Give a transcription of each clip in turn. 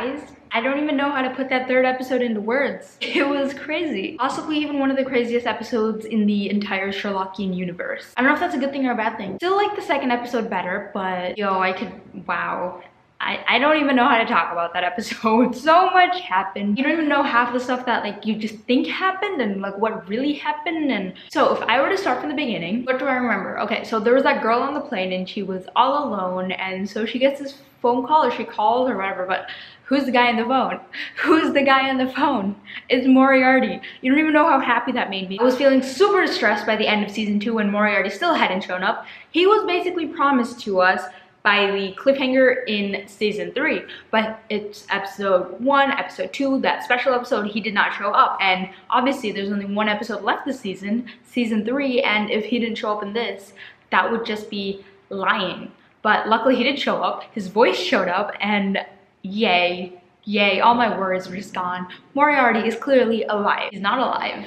guys, I don't even know how to put that third episode into words. It was crazy. Possibly even one of the craziest episodes in the entire Sherlockian universe. I don't know if that's a good thing or a bad thing. Still like the second episode better, but yo, wow. I don't even know how to talk about that episode. So much happened. You don't even know half the stuff that like you just think happened and like what really happened. And so if I were to start from the beginning, what do I remember? Okay, so there was that girl on the plane and she was all alone, and so she gets this phone call, or she calls or whatever, but who's the guy on the phone? Who's the guy on the phone? It's Moriarty. You don't even know how happy that made me. I was feeling super distressed by the end of season 2 when Moriarty still hadn't shown up. He was basically promised to us by the cliffhanger in season 3, but it's episode 1, episode 2, that special episode, he did not show up, and obviously there's only 1 episode left this season, season 3, and if he didn't show up in this, that would just be lying. But luckily he did show up, his voice showed up, and yay, all my worries were just gone. Moriarty is clearly alive. He's not alive.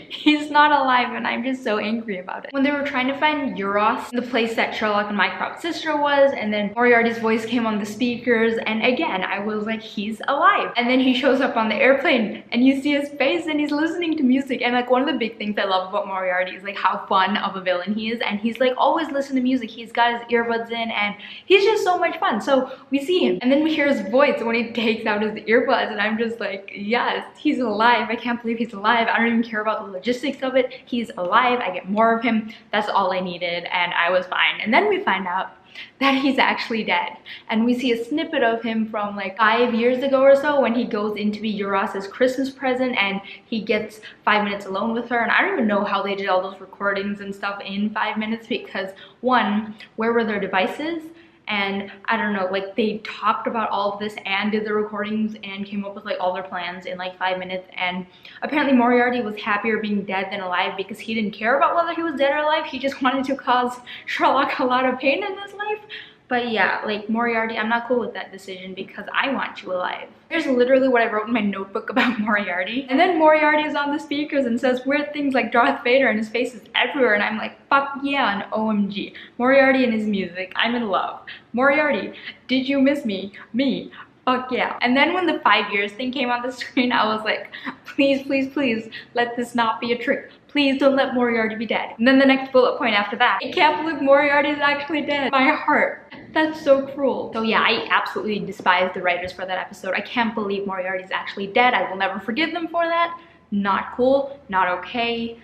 He's not alive, and I'm just so angry about it. When they were trying to find Euros, the place that Sherlock and Mycroft's sister was, and then Moriarty's voice came on the speakers, and again, I was like, he's alive. And then he shows up on the airplane, and you see his face, and he's listening to music. And like one of the big things I love about Moriarty is like how fun of a villain he is, and he's like always listening to music. He's got his earbuds in, and he's just so much fun. So we see him, and then we hear his voice when he takes out his earbuds, and I'm just like, yes, he's alive. I can't believe he's alive. I don't even care about the logistics of it. He's alive. I get more of him. That's all I needed, and I was fine. And then we find out that he's actually dead, and we see a snippet of him from like 5 years ago or so when he goes in to be Euros's Christmas present, and he gets 5 minutes alone with her. And I don't even know how they did all those recordings and stuff in 5 minutes, because one, where were their devices? And I don't know, like they talked about all of this and did the recordings and came up with like all their plans in like 5 minutes. And apparently Moriarty was happier being dead than alive because he didn't care about whether he was dead or alive. He just wanted to cause Sherlock a lot of pain in his life. But yeah, like Moriarty, I'm not cool with that decision because I want you alive. Here's literally what I wrote in my notebook about Moriarty. And then Moriarty is on the speakers and says weird things like Darth Vader, and his face is everywhere. And I'm like, fuck yeah, and OMG. Moriarty and his music, I'm in love. Moriarty, did you miss me? Me. Fuck yeah. And then when the 5 years thing came on the screen, I was like, please, please, please, let this not be a trick. Please don't let Moriarty be dead. And then the next bullet point after that, I can't believe Moriarty is actually dead. My heart. That's so cruel. So yeah, I absolutely despise the writers for that episode. I can't believe Moriarty is actually dead. I will never forgive them for that. Not cool, not okay.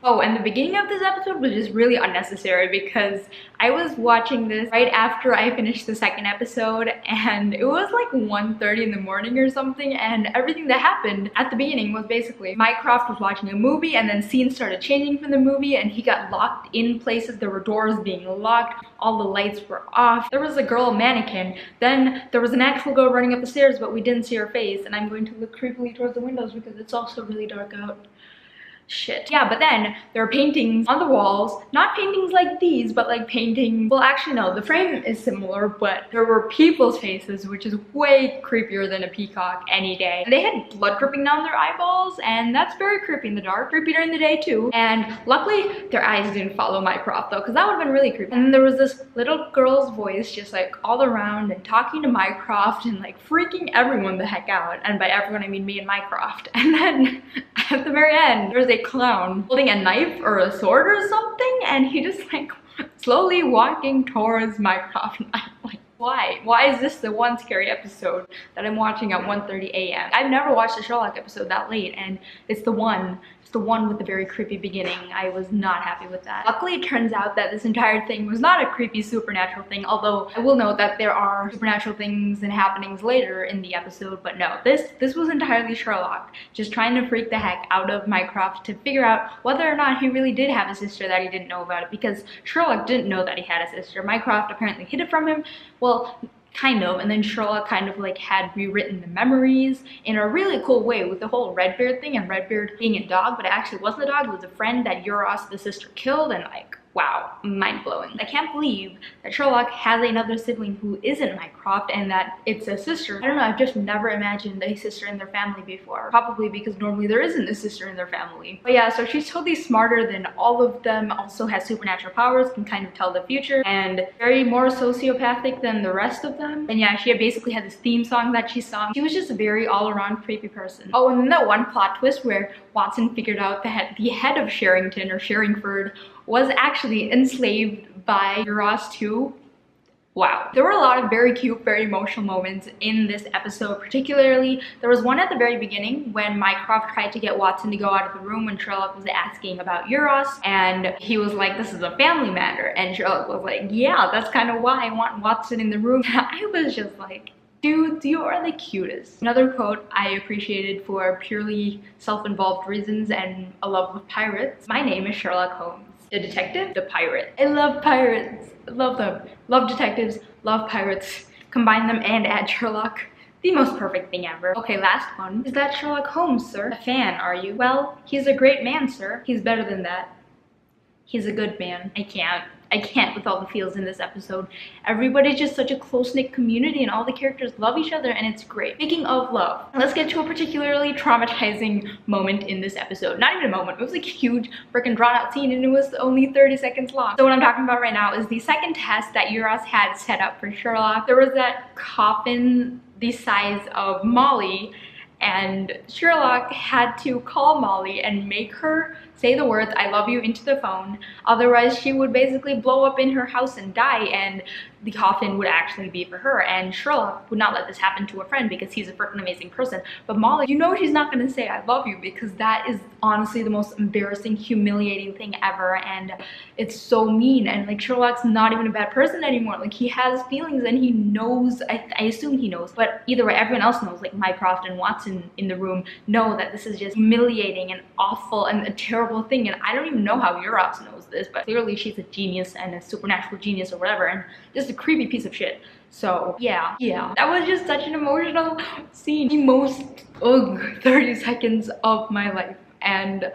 Oh, and the beginning of this episode was just really unnecessary because I was watching this right after I finished the second episode, and it was like 1:30 in the morning or something, and everything that happened at the beginning was basically Mycroft was watching a movie, and then scenes started changing from the movie, and he got locked in places. There were doors being locked, all the lights were off. There was a girl mannequin, then there was an actual girl running up the stairs, but we didn't see her face, and I'm going to look creepily towards the windows because it's also really dark out. Shit. Yeah, but then there are paintings on the walls, not paintings like these, but like paintings, well actually no, the frame is similar, but there were people's faces, which is way creepier than a peacock any day. And they had blood dripping down their eyeballs, and that's very creepy in the dark, creepy during the day too. And luckily their eyes didn't follow Mycroft though, because that would have been really creepy. And then there was this little girl's voice just like all around and talking to Mycroft and like freaking everyone the heck out. And by everyone I mean me and Mycroft. And then at the very end, there was a clown holding a knife or a sword or something, and he just like slowly walking towards Mycroft. And I'm like, why? Why is this the one scary episode that I'm watching at 1:30 a.m.? I've never watched a Sherlock episode that late, and it's the one with the very creepy beginning. I was not happy with that. Luckily, it turns out that this entire thing was not a creepy supernatural thing, although I will note that there are supernatural things and happenings later in the episode, but no, this was entirely Sherlock just trying to freak the heck out of Mycroft to figure out whether or not he really did have a sister that he didn't know about it, because Sherlock didn't know that he had a sister. Mycroft apparently hid it from him. Well, kind of, and then Sherlock kind of like had rewritten the memories in a really cool way with the whole Redbeard thing, and Redbeard being a dog, but it actually wasn't a dog, it was a friend that Euros, the sister, killed. And like, wow, mind-blowing. I can't believe that Sherlock has another sibling who isn't Mycroft and that it's a sister. I don't know, I've just never imagined a sister in their family before. Probably because normally there isn't a sister in their family. But yeah, so she's totally smarter than all of them, also has supernatural powers, can kind of tell the future, and very more sociopathic than the rest of them. And yeah, she basically had this theme song that she sung. She was just a very all-around creepy person. Oh, and then that one plot twist where Watson figured out that the head of Sherrington or Sherringford was actually enslaved by Euros too. Wow. There were a lot of very cute, very emotional moments in this episode. Particularly, there was one at the very beginning when Mycroft tried to get Watson to go out of the room when Sherlock was asking about Euros, and he was like, this is a family matter, and Sherlock was like, yeah, that's kind of why I want Watson in the room. I was just like, dudes, you are the cutest. Another quote I appreciated for purely self-involved reasons and a love of pirates. My name is Sherlock Holmes. The detective, the pirate. I love pirates. I love them. Love detectives, love pirates. Combine them and add Sherlock. The most perfect thing ever. Okay, last one. Is that Sherlock Holmes, sir? A fan, are you? Well, he's a great man, sir. He's better than that. He's a good man. I can't with all the feels in this episode. Everybody's just such a close-knit community and all the characters love each other and it's great. Speaking of love, let's get to a particularly traumatizing moment in this episode. Not even a moment, it was like a huge freaking drawn out scene and it was only 30 seconds long. So what I'm talking about right now is the second test that Euros had set up for Sherlock. There was that coffin the size of Molly, and Sherlock had to call Molly and make her say the words "I love you" into the phone, otherwise she would basically blow up in her house and die, and the coffin would actually be for her. And Sherlock would not let this happen to a friend because he's a freaking amazing person. But Molly, you know she's not gonna say "I love you" because that is honestly the most embarrassing, humiliating thing ever, and it's so mean. And like, Sherlock's not even a bad person anymore. Like, he has feelings and he knows, I assume he knows, but either way, everyone else knows, like Mycroft and Watson in the room know that this is just humiliating and awful and a terrible thing. And I don't even know how Euros knows this, but clearly she's a genius and a supernatural genius or whatever, and just a creepy piece of shit. So yeah, that was just such an emotional scene. The most 30 seconds of my life, and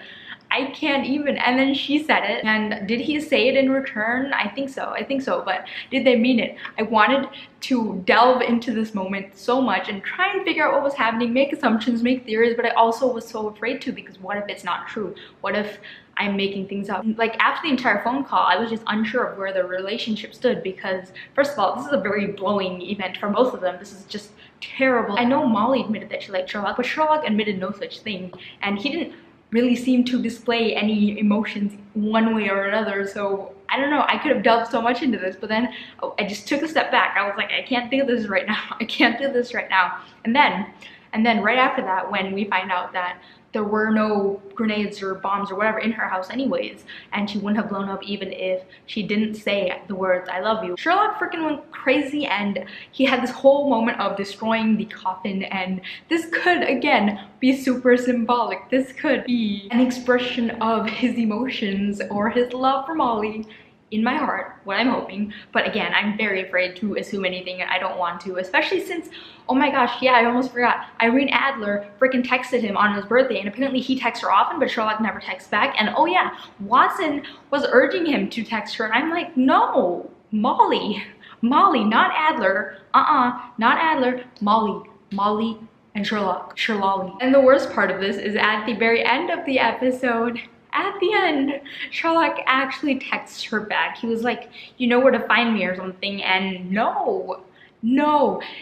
I can't even. And then she said it, and did he say it in return? I think so, but did they mean it? I wanted to delve into this moment so much and try and figure out what was happening, make assumptions, make theories, but I also was so afraid to, because what if it's not true? What if I'm making things up? Like, after the entire phone call, I was just unsure of where their relationship stood, because first of all, this is a very blowing event for both of them. This is just terrible. I know Molly admitted that she liked Sherlock, but Sherlock admitted no such thing, and he didn't really seem to display any emotions one way or another. So I don't know, I could have delved so much into this, but then I just took a step back. I was like, I can't do this right now. I can't do this right now. And then right after that, when we find out that there were no grenades or bombs or whatever in her house anyways, and she wouldn't have blown up even if she didn't say the words "I love you," Sherlock freaking went crazy, and he had this whole moment of destroying the coffin. And this could again be super symbolic. This could be an expression of his emotions or his love for Molly. In my heart, what I'm hoping. But again, I'm very afraid to assume anything, and I don't want to, especially since, oh my gosh, yeah, I almost forgot, Irene Adler freaking texted him on his birthday, and apparently he texts her often, but Sherlock never texts back. And oh yeah, Watson was urging him to text her, and I'm like, no, Molly, not Adler, not Adler, Molly and Sherlock, Sherlolly. And the worst part of this is at the very end of the episode, at the end, Sherlock actually texts her back. He was like, you know where to find me or something, and no,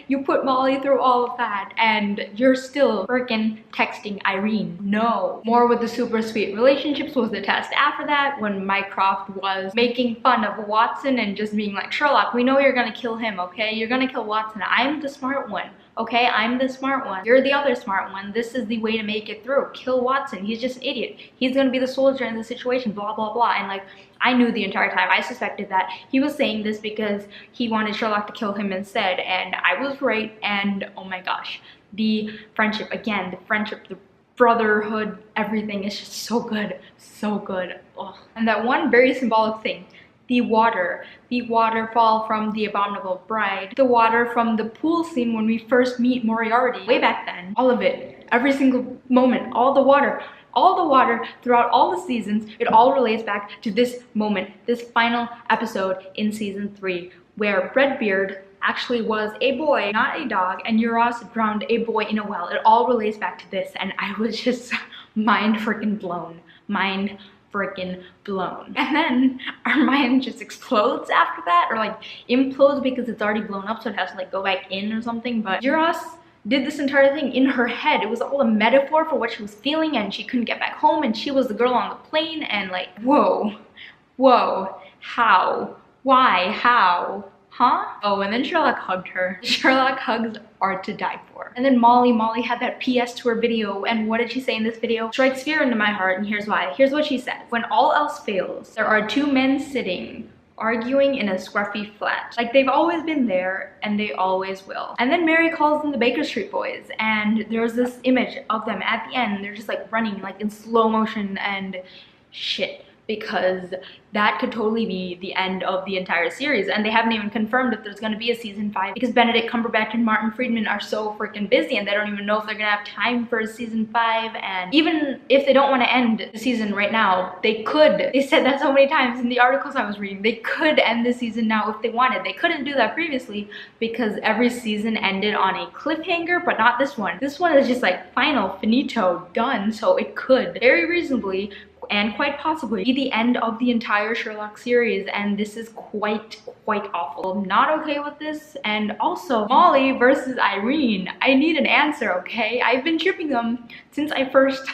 you put Molly through all of that and you're still freaking texting Irene. No. More with the super sweet relationships was the test after that, when Mycroft was making fun of Watson and just being like, Sherlock, we know you're gonna kill him, okay? You're gonna kill Watson. I'm the smart one. Okay, I'm the smart one. You're the other smart one. This is the way to make it through. Kill Watson. He's just an idiot. He's gonna be the soldier in the situation, blah, blah, blah. And like, I knew the entire time. I suspected that he was saying this because he wanted Sherlock to kill him instead. And I was right. And oh my gosh, the friendship, again, the friendship, the brotherhood, everything is just so good. So good. Ugh. And that one very symbolic thing. The waterfall from The Abominable Bride, the water from the pool scene when we first meet Moriarty way back then, all of it, every single moment, all the water, all the water throughout all the seasons, it all relates back to this moment, this final episode in season 3, where Redbeard actually was a boy, not a dog, and Euros drowned a boy in a well. It all relates back to this, and I was just mind freaking blown. Mind freaking blown. And then our mind just explodes after that, or like implodes because it's already blown up, so it has to like go back in or something. But Euros did this entire thing in her head. It was all a metaphor for what she was feeling, and she couldn't get back home, and she was the girl on the plane, and like, whoa, how, why, how, huh? Oh, and then Sherlock hugged her. Sherlock hugs are to die for. And then Molly had that PS to her video, and what did she say in this video? Strikes fear into my heart, and here's why. Here's what she said. When all else fails, there are two men sitting, arguing in a scruffy flat. Like, they've always been there, and they always will. And then Mary calls them the Baker Street Boys, and there's this image of them at the end. They're just like running like in slow motion and shit. Because that could totally be the end of the entire series, and they haven't even confirmed if there's going to be a season 5 because Benedict Cumberbatch and Martin Friedman are so freaking busy, and they don't even know if they're gonna have time for a season 5. And even if they don't want to end the season right now, they could. They said that so many times in the articles I was reading. They could end the season now if they wanted. They couldn't do that previously because every season ended on a cliffhanger, but not this one. This one is just like final, finito, done. So it could very reasonably and quite possibly be the end of the entire Sherlock series, and this is quite awful. I'm not okay with this. And also, Molly versus Irene, I need an answer, okay? I've been shipping them since I first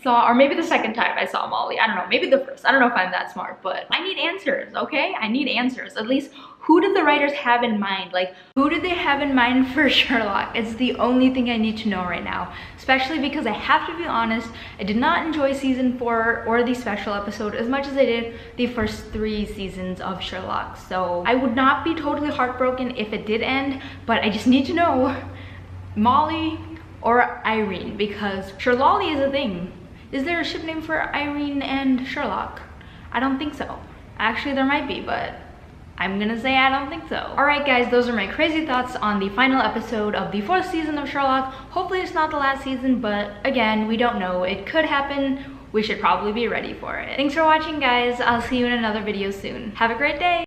saw, or maybe the second time I saw Molly, I don't know, maybe the first. I don't know if I'm that smart, but I need answers, okay? I need answers. At least, who did the writers have in mind? Like, who did they have in mind for Sherlock? It's the only thing I need to know right now, especially because I have to be honest, I did not enjoy season 4 or the special episode as much as I did the first 3 seasons of Sherlock. So I would not be totally heartbroken if it did end, but I just need to know Molly or Irene, because Sherlolly is a thing. Is there a ship name for Irene and Sherlock? I don't think so. Actually, there might be, but I'm gonna say I don't think so. Alright guys, those are my crazy thoughts on the final episode of the 4th season of Sherlock. Hopefully it's not the last season, but again, we don't know. It could happen. We should probably be ready for it. Thanks for watching guys. I'll see you in another video soon. Have a great day!